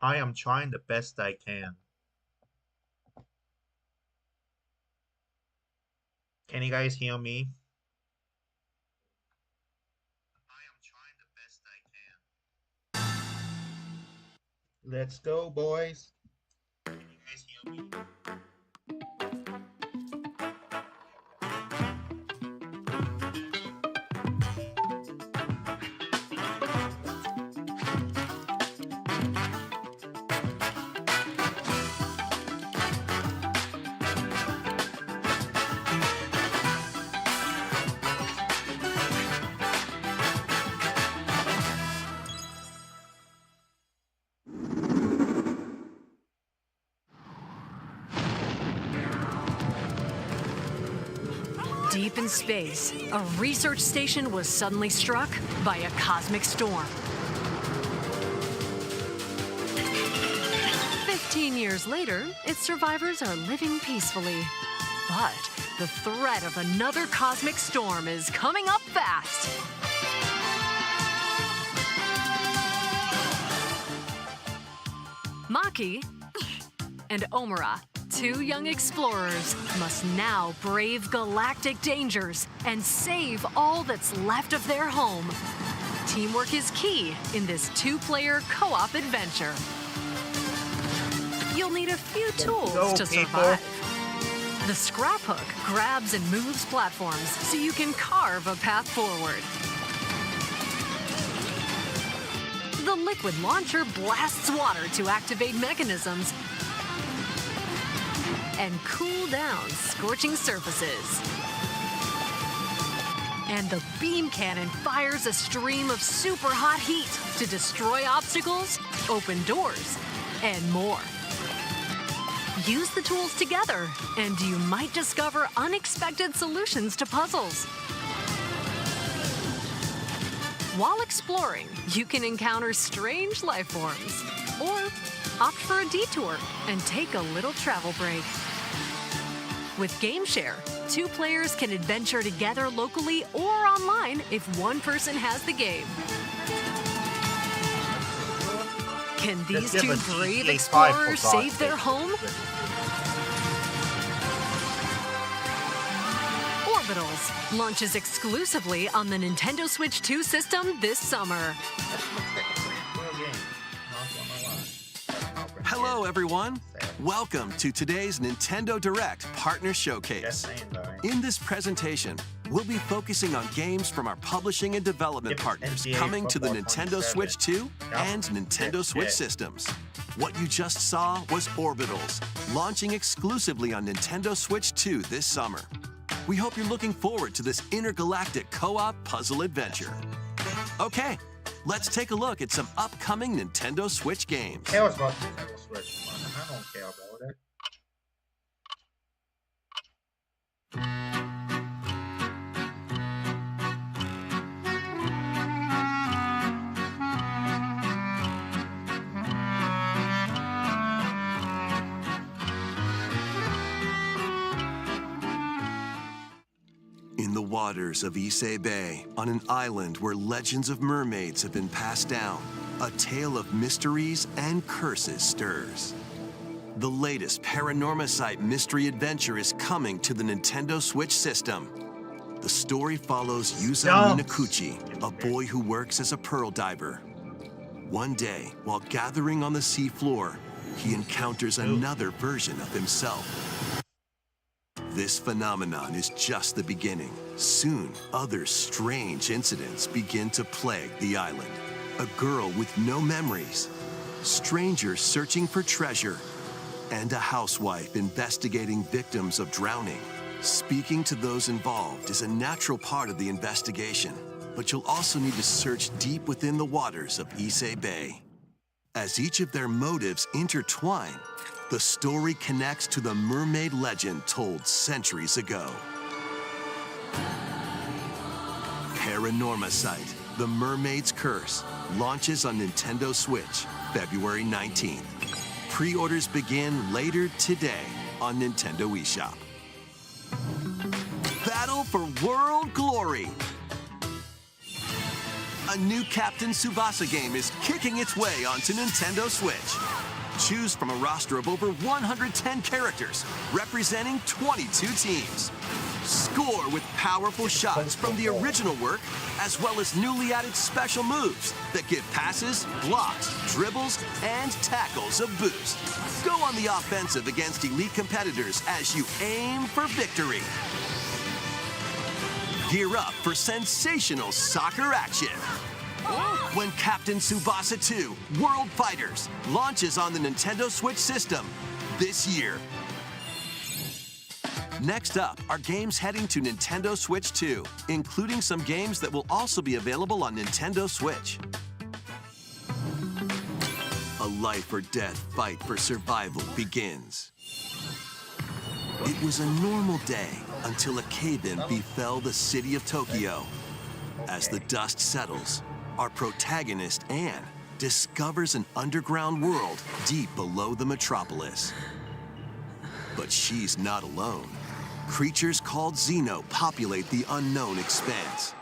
I am trying the best I can. Can you guys hear me? I am trying the best I can. Let's go, boys. Can you guys hear me? Deep in space, a research station was suddenly struck by a cosmic storm. 15 years later, its survivors are living peacefully. But the threat of another cosmic storm is coming up fast. Maki and Omura, two young explorers, must now brave galactic dangers and save all that's left of their home. Teamwork is key in this two-player co-op adventure. You'll need a few tools to survive. The scrap hook grabs and moves platforms so you can carve a path forward. The liquid launcher blasts water to activate mechanisms and cool down scorching surfaces. And the beam cannon fires a stream of super hot heat to destroy obstacles, open doors, and more. Use the tools together, and you might discover unexpected solutions to puzzles. While exploring, you can encounter strange life forms, or opt for a detour and take a little travel break. With GameShare, two players can adventure together locally or online if one person has the game. Can these two brave explorers save their home? Orbitals launches exclusively on the Nintendo Switch 2 system this summer. Hello, everyone. Welcome to today's Nintendo Direct Partner Showcase. In this presentation, we'll be focusing on games from our publishing and development partners coming to the Nintendo Switch 2 and Nintendo Switch systems. What you just saw was Orbitals, launching exclusively on Nintendo Switch 2 this summer. We hope you're looking forward to this intergalactic co-op puzzle adventure. Okay, let's take a look at some upcoming Nintendo Switch games. Tell us about Nintendo Switch, man. I don't care about it. In the waters of Issei Bay, on an island where legends of mermaids have been passed down, a tale of mysteries and curses stirs. The latest Paranormasight mystery adventure is coming to the Nintendo Switch system. The story follows Yuza Minakuchi, a boy who works as a pearl diver. One day, while gathering on the seafloor, he encounters another version of himself. This phenomenon is just the beginning. Soon, other strange incidents begin to plague the island. A girl with no memories, strangers searching for treasure, and a housewife investigating victims of drowning. Speaking to those involved is a natural part of the investigation, but you'll also need to search deep within the waters of Issei Bay. As each of their motives intertwine, the story connects to the mermaid legend told centuries ago. Paranormasight, The Mermaid's Curse, launches on Nintendo Switch, February 19th. Pre-orders begin later today on Nintendo eShop. Battle for World Glory. A new Captain Tsubasa game is kicking its way onto Nintendo Switch. Choose from a roster of over 110 characters representing 22 teams. Score with powerful shots from the original work, as well as newly added special moves that give passes, blocks, dribbles, and tackles a boost. Go on the offensive against elite competitors as you aim for victory. Gear up for sensational soccer action when Captain Tsubasa 2 World Fighters launches on the Nintendo Switch system this year. Next up are games heading to Nintendo Switch 2, including some games that will also be available on Nintendo Switch. A life or death fight for survival begins. It was a normal day until a cave-in befell the city of Tokyo. As the dust settles, our protagonist, Anne, discovers an underground world deep below the metropolis. But she's not alone. Creatures called Xeno populate the unknown expanse.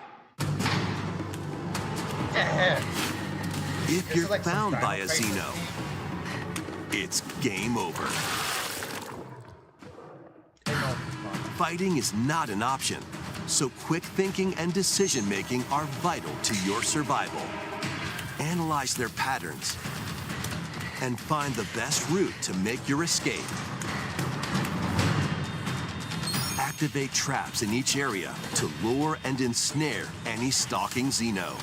If you're found by a Xeno, it's game over. Fighting is not an option, so quick thinking and decision-making are vital to your survival. Analyze their patterns and find the best route to make your escape. Activate traps in each area to lure and ensnare any stalking Xeno.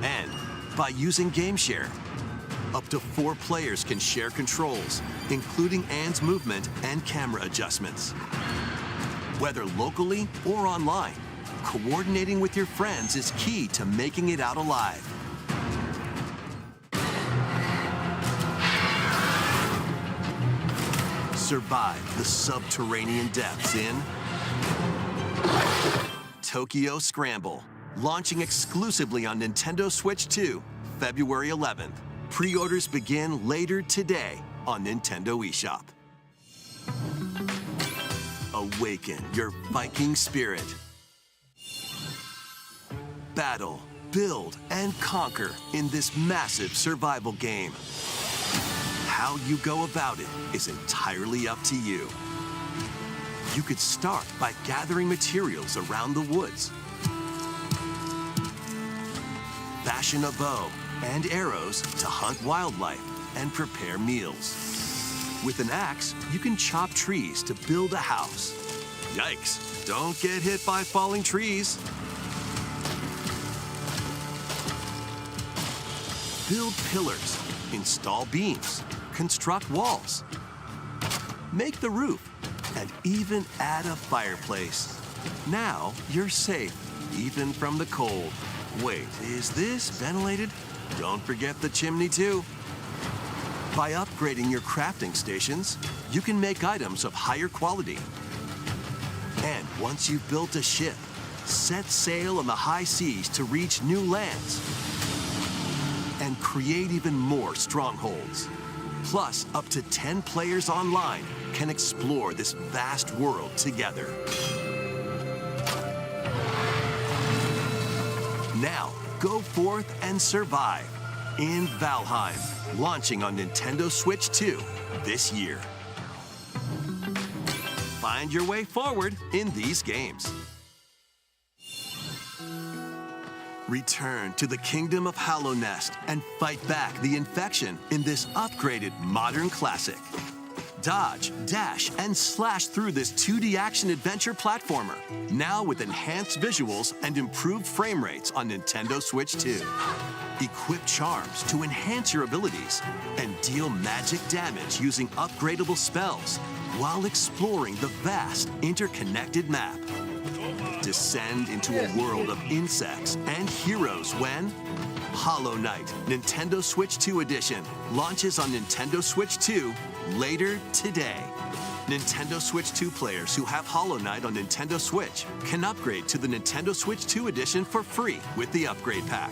And by using GameShare, up to 4 players can share controls, including Anne's movement and camera adjustments. Whether locally or online, coordinating with your friends is key to making it out alive. Survive the subterranean depths in Tokyo Scramble, launching exclusively on Nintendo Switch 2, February 11th. Pre-orders begin later today on Nintendo eShop. Awaken your Viking spirit. Battle, build, and conquer in this massive survival game. How you go about it is entirely up to you. You could start by gathering materials around the woods. Fashion a bow and arrows to hunt wildlife and prepare meals. With an axe, you can chop trees to build a house. Yikes, don't get hit by falling trees. Build pillars, install beams, construct walls, make the roof, and even add a fireplace. Now you're safe, even from the cold. Wait, is this ventilated? Don't forget the chimney too. By upgrading your crafting stations, you can make items of higher quality. And once you've built a ship, set sail on the high seas to reach new lands and create even more strongholds. Plus, up to 10 players online can explore this vast world together. Now, go forth and survive in Valheim, launching on Nintendo Switch 2 this year. Find your way forward in these games. Return to the kingdom of Hallownest and fight back the infection in this upgraded modern classic. Dodge, dash, and slash through this 2D action-adventure platformer, now with enhanced visuals and improved frame rates on Nintendo Switch 2. Equip charms to enhance your abilities and deal magic damage using upgradable spells while exploring the vast, interconnected map. Descend into a world of insects and heroes when Hollow Knight Nintendo Switch 2 Edition launches on Nintendo Switch 2 later today. Nintendo Switch 2 players who have Hollow Knight on Nintendo Switch can upgrade to the Nintendo Switch 2 Edition for free with the upgrade pack.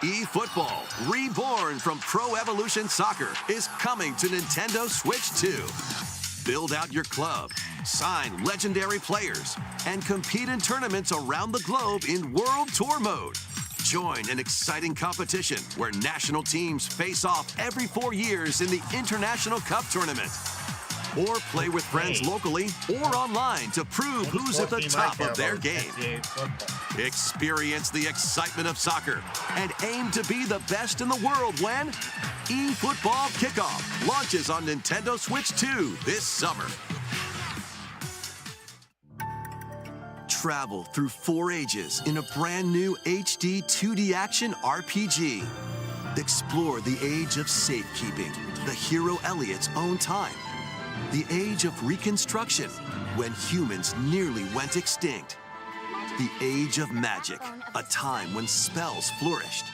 eFootball, reborn from Pro Evolution Soccer, is coming to Nintendo Switch 2. Build out your club, sign legendary players, and compete in tournaments around the globe in World Tour mode. Join an exciting competition where national teams face off every 4 years in the International Cup Tournament. Or play with friends locally or online to prove who's at the top of their game. Experience the excitement of soccer and aim to be the best in the world when eFootball Kickoff launches on Nintendo Switch 2 this summer. Travel through 4 ages in a brand new HD 2D action RPG. Explore the age of safekeeping, the hero Elliot's own time. The age of reconstruction, when humans nearly went extinct. The age of magic, a time when spells flourished.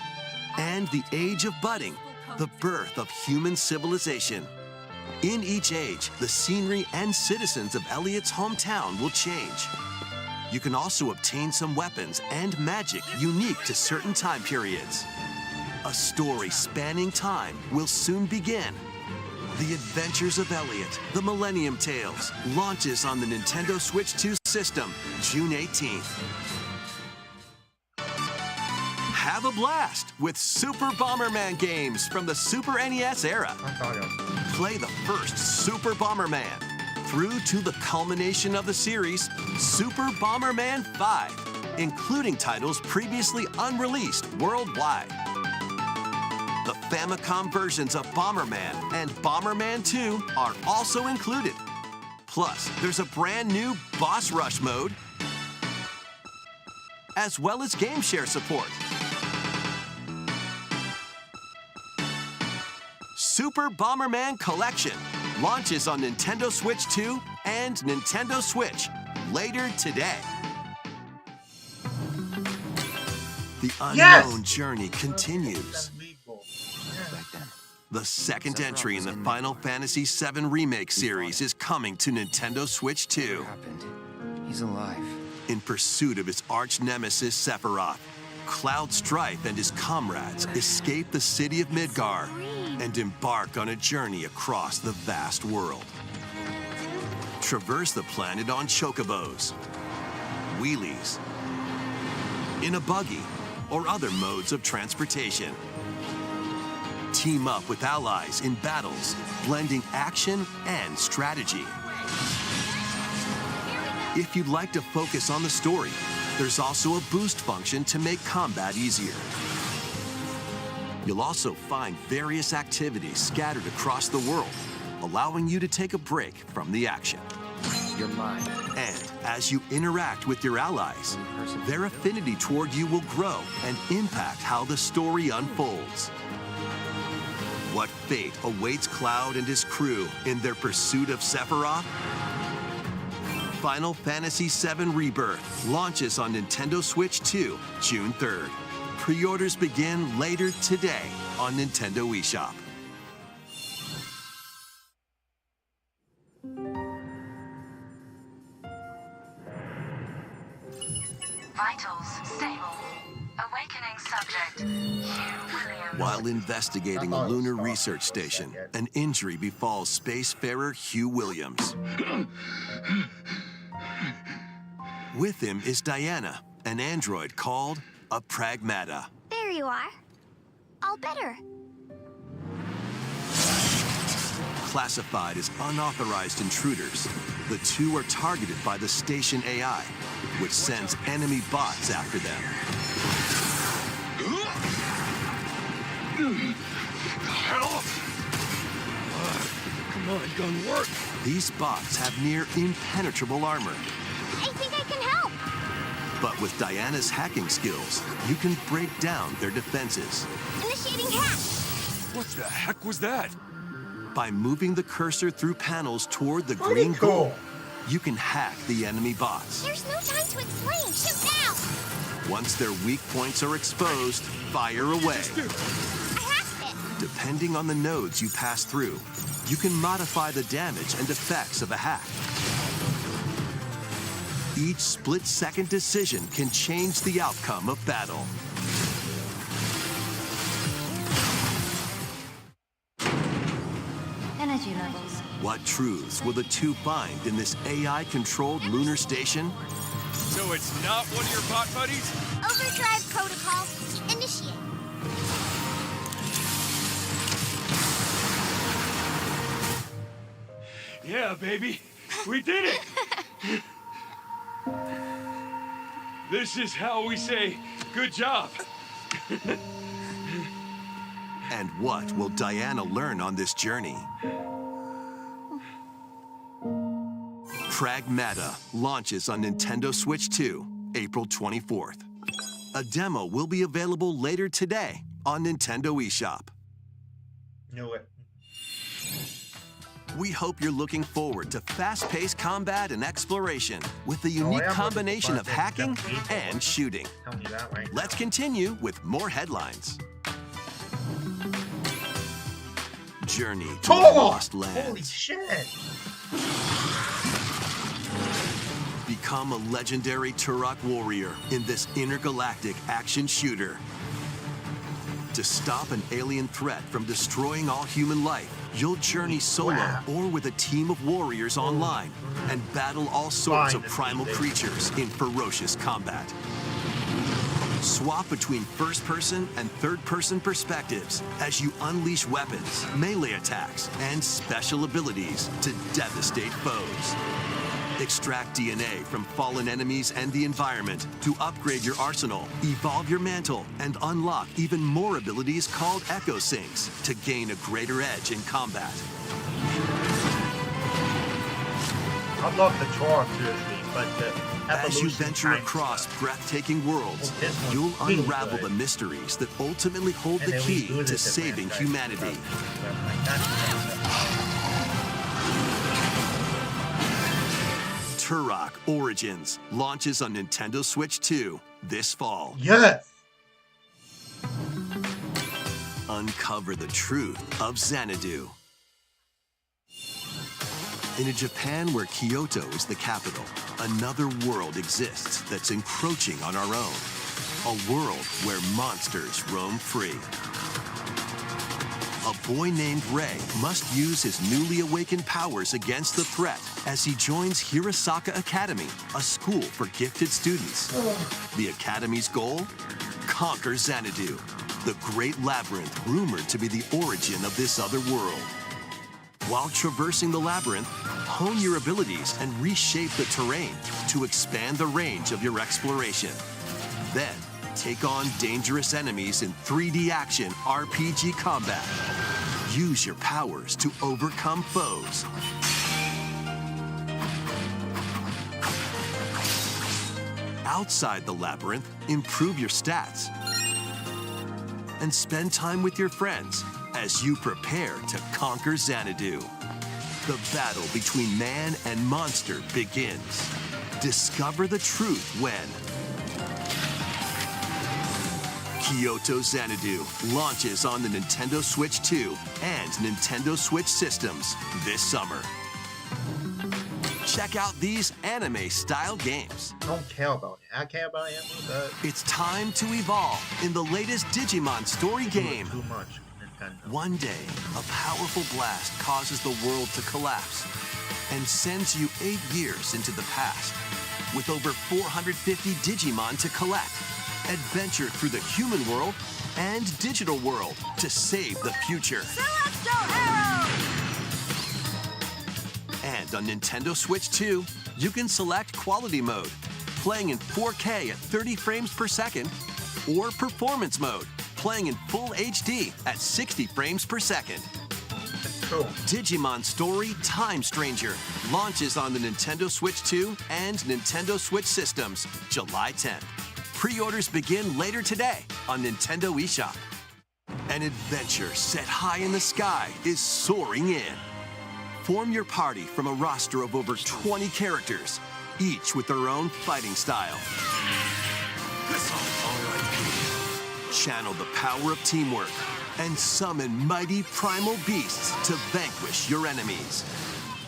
And the age of budding, the birth of human civilization. In each age, the scenery and citizens of Elliot's hometown will change. You can also obtain some weapons and magic unique to certain time periods. A story spanning time will soon begin. The Adventures of Elliot, The Millennium Tales, launches on the Nintendo Switch 2 system June 18th. Have a blast with Super Bomberman games from the Super NES era. Play the first Super Bomberman through to the culmination of the series, Super Bomberman 5, including titles previously unreleased worldwide. The Famicom versions of Bomberman and Bomberman 2 are also included. Plus, there's a brand new Boss Rush mode, as well as Game Share support. Super Bomberman Collection launches on Nintendo Switch 2 and Nintendo Switch later today. The unknown journey continues. The second entry in the Final Fantasy VII Remake series is coming to Nintendo Switch 2. What happened? He's alive. In pursuit of his arch nemesis Sephiroth, Cloud Strife and his comrades escape the city of Midgar and embark on a journey across the vast world. Traverse the planet on chocobos, wheelies, in a buggy, or other modes of transportation. Team up with allies in battles, blending action and strategy. If you'd like to focus on the story, there's also a boost function to make combat easier. You'll also find various activities scattered across the world, allowing you to take a break from the action. You're mine. And as you interact with your allies, their affinity toward you will grow and impact how the story unfolds. What fate awaits Cloud and his crew in their pursuit of Sephiroth? Final Fantasy VII Rebirth launches on Nintendo Switch 2, June 3rd. Pre-orders begin later today on Nintendo eShop. Vitals stable. Awakening subject, Hugh Williams. While investigating a lunar research station, an injury befalls spacefarer Hugh Williams. With him is Diana, an android called a Pragmata. There you are. All better. Classified as unauthorized intruders, the two are targeted by the station AI, which sends enemy bots after them. Help! Come on, gun work! These bots have near impenetrable armor. I think I can help. But with Diana's hacking skills, you can break down their defenses. Initiating hack. What the heck was that? By moving the cursor through panels toward the Pretty green cool. goal, you can hack the enemy bots. There's no time to explain. Shoot now. Once their weak points are exposed, fire away. I hacked it. Depending on the nodes you pass through, you can modify the damage and effects of a hack. Each split-second decision can change the outcome of battle. And energy levels. What truths will the two find in this AI-controlled lunar station? So it's not one of your bot buddies? Overdrive protocol. Initiate. Yeah, baby. We did it! This is how we say, good job. And what will Diana learn on this journey? Pragmata launches on Nintendo Switch 2, April 24th. A demo will be available later today on Nintendo eShop. Knew it. We hope you're looking forward to fast-paced combat and exploration with the I unique am looking combination forward of to hacking Jump Eagle. and shooting. Tell me that right Let's now. continue with more headlines. Journey to the Oh! Lost Holy Lands. shit! Become a legendary Turok warrior in this intergalactic action shooter. To stop an alien threat from destroying all human life, you'll journey solo Wow. or with a team of warriors online and battle all sorts Fine, of primal Steve. creatures in ferocious combat. Swap between first-person and third-person perspectives as you unleash weapons, melee attacks, and special abilities to devastate foes. Extract DNA from fallen enemies and the environment to upgrade your arsenal, evolve your mantle, and unlock even more abilities called Echo Sinks to gain a greater edge in combat. I love the Turok seriously, but the As you evolution venture kind across stuff. breathtaking worlds, Well, this one's you'll really unravel good. the mysteries that ultimately hold And the then we key do to this saving franchise humanity. stuff, like that. Turok Origins launches on Nintendo Switch 2 this fall. Yes! Uncover the truth of Xanadu. In a Japan where Kyoto is the capital, another world exists that's encroaching on our own. A world where monsters roam free. A boy named Ray must use his newly awakened powers against the threat as he joins Hirasaka Academy, a school for gifted students. The Academy's goal? Conquer Xanadu, the great labyrinth rumored to be the origin of this other world. While traversing the labyrinth, hone your abilities and reshape the terrain to expand the range of your exploration. Then, take on dangerous enemies in 3D action RPG combat. Use your powers to overcome foes. Outside the labyrinth, improve your stats. And spend time with your friends as you prepare to conquer Xanadu. The battle between man and monster begins. Discover the truth when Kyoto Xanadu launches on the Nintendo Switch 2 and Nintendo Switch systems this summer. Check out these anime-style games. I don't care about it. I care about anime, but It's time to evolve in the latest Digimon story game. too much, Nintendo. One day, a powerful blast causes the world to collapse and sends you 8 years into the past. With over 450 Digimon to collect, adventure through the human world and digital world to save the future. Celestial Arrow! And on Nintendo Switch 2, you can select Quality Mode, playing in 4K at 30 frames per second, or Performance Mode, playing in full HD at 60 frames per second. Cool. Digimon Story Time Stranger launches on the Nintendo Switch 2 and Nintendo Switch systems July 10th. Pre-orders begin later today on Nintendo eShop. An adventure set high in the sky is soaring in. Form your party from a roster of over 20 characters, each with their own fighting style. Channel the power of teamwork and summon mighty primal beasts to vanquish your enemies.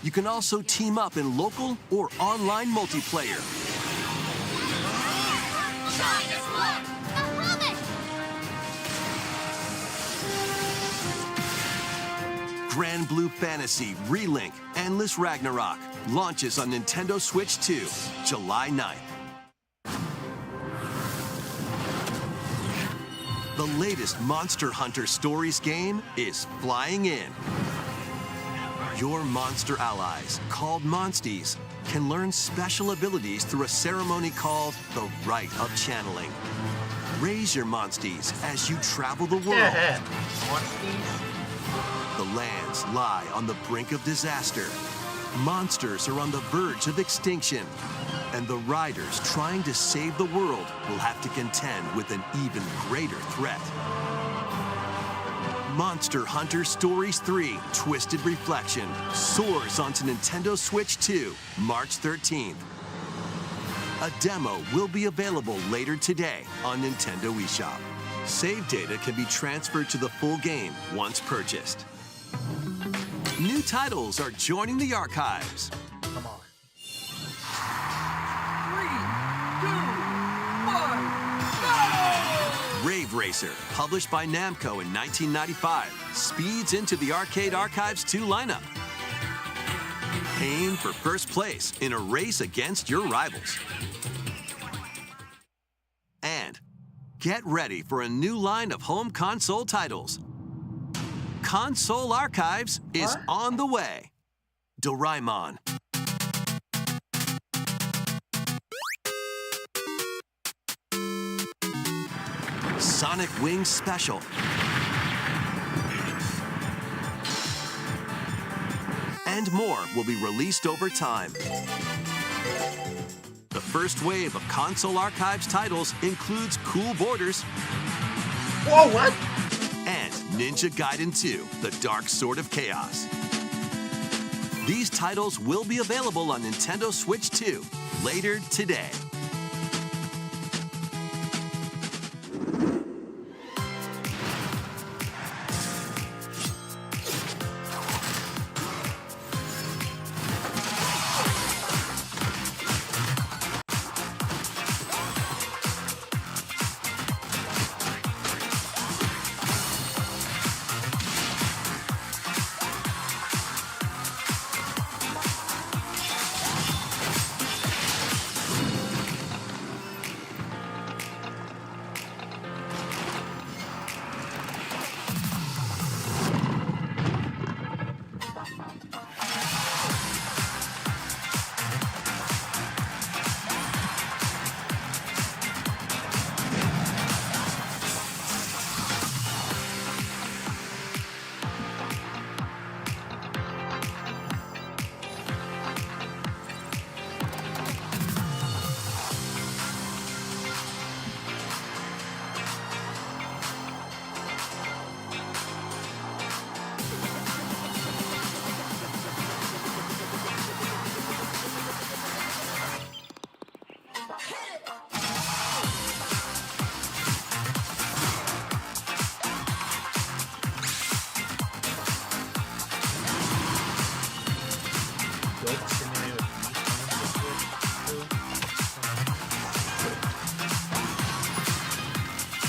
You can also team up in local or online multiplayer. Grand Blue Fantasy Relink Endless Ragnarok launches on Nintendo Switch 2, July 9th. The latest Monster Hunter Stories game is flying in. Your monster allies, called Monsties, can learn special abilities through a ceremony called the Rite of Channeling. Raise your Monsties as you travel the world. Yeah. Monsties. The lands lie on the brink of disaster. Monsters are on the verge of extinction. And the riders trying to save the world will have to contend with an even greater threat. Monster Hunter Stories 3 Twisted Reflection soars onto Nintendo Switch 2, March 13th. A demo will be available later today on Nintendo eShop. Save data can be transferred to the full game once purchased. New titles are joining the archives. Come on. 3, 2, 1, go! Rave Racer, published by Namco in 1995, speeds into the Arcade Archives 2 lineup. Aim for first place in a race against your rivals. And get ready for a new line of home console titles. Console Archives is on the way. Doraemon. Sonic Wings Special. And more will be released over time. The first wave of Console Archives titles includes Cool Borders. Whoa, what? And Ninja Gaiden 2, The Dark Sword of Chaos. These titles will be available on Nintendo Switch 2 later today.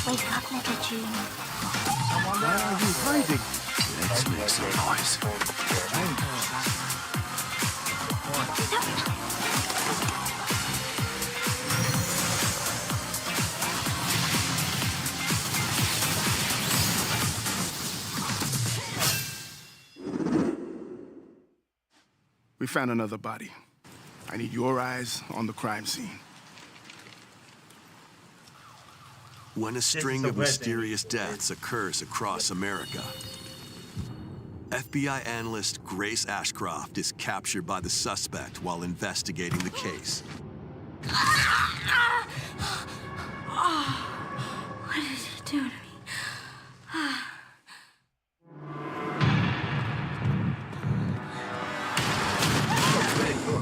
Wake up, little June. Why are you hiding? Let's make some noise. We found another body. I need your eyes on the crime scene. When a string the of West mysterious End. deaths occurs across America, FBI analyst Grace Ashcroft is captured by the suspect while investigating the case. What did he do to me?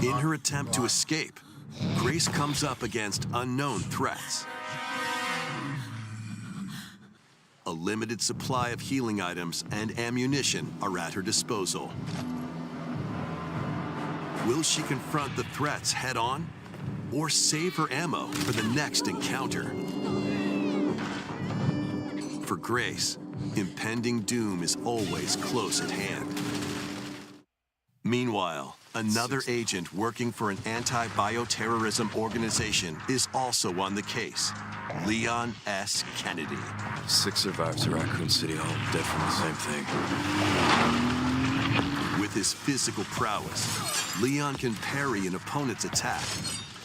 In her attempt to escape, Grace comes up against unknown threats. A limited supply of healing items and ammunition are at her disposal. Will she confront the threats head-on, or save her ammo for the next encounter? For Grace, Impending doom is always close at hand. Meanwhile, another agent working for an anti-bioterrorism organization is also on the case, Leon S. Kennedy. 6 survivors of Raccoon City, all dead from the same thing. With his physical prowess, Leon can parry an opponent's attack,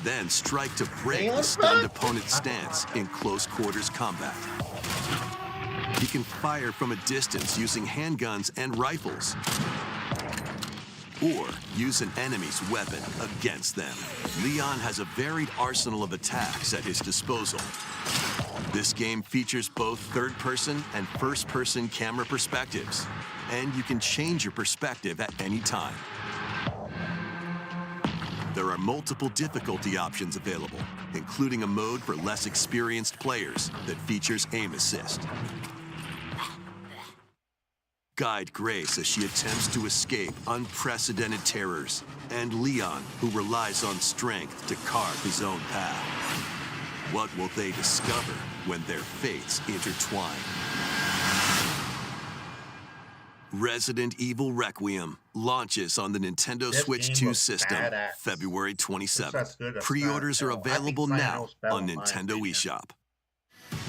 then strike to break the stunned opponent's stance in close quarters combat. He can fire from a distance using handguns and rifles, or use an enemy's weapon against them. Leon has a varied arsenal of attacks at his disposal. This game features both third-person and first-person camera perspectives, and you can change your perspective at any time. There are multiple difficulty options available, including a mode for less experienced players that features aim assist. Guide Grace as she attempts to escape unprecedented terrors, and Leon, who relies on strength to carve his own path. What will they discover when their fates intertwine? Resident Evil Requiem launches on the Nintendo This Switch game 2 looks system badass. February That's 27th. good. That's Pre-orders are bad. I think available now Psycho's better on in my Nintendo opinion. eShop.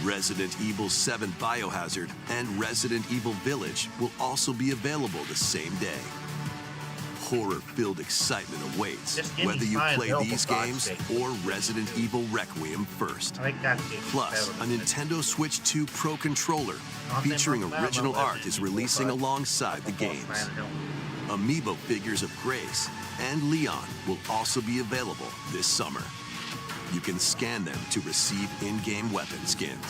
Resident Evil 7 Biohazard and Resident Evil Village will also be available the same day. Horror-filled excitement awaits, Just give me whether you Silent play Hill, for these God's games sake. or Resident Evil Requiem first. I think that game is Plus, better a than Nintendo Switch 2 Pro controller featuring original art is releasing alongside the games. Silent Hill. Amiibo figures of Grace and Leon will also be available this summer. You can scan them to receive in-game weapon skins.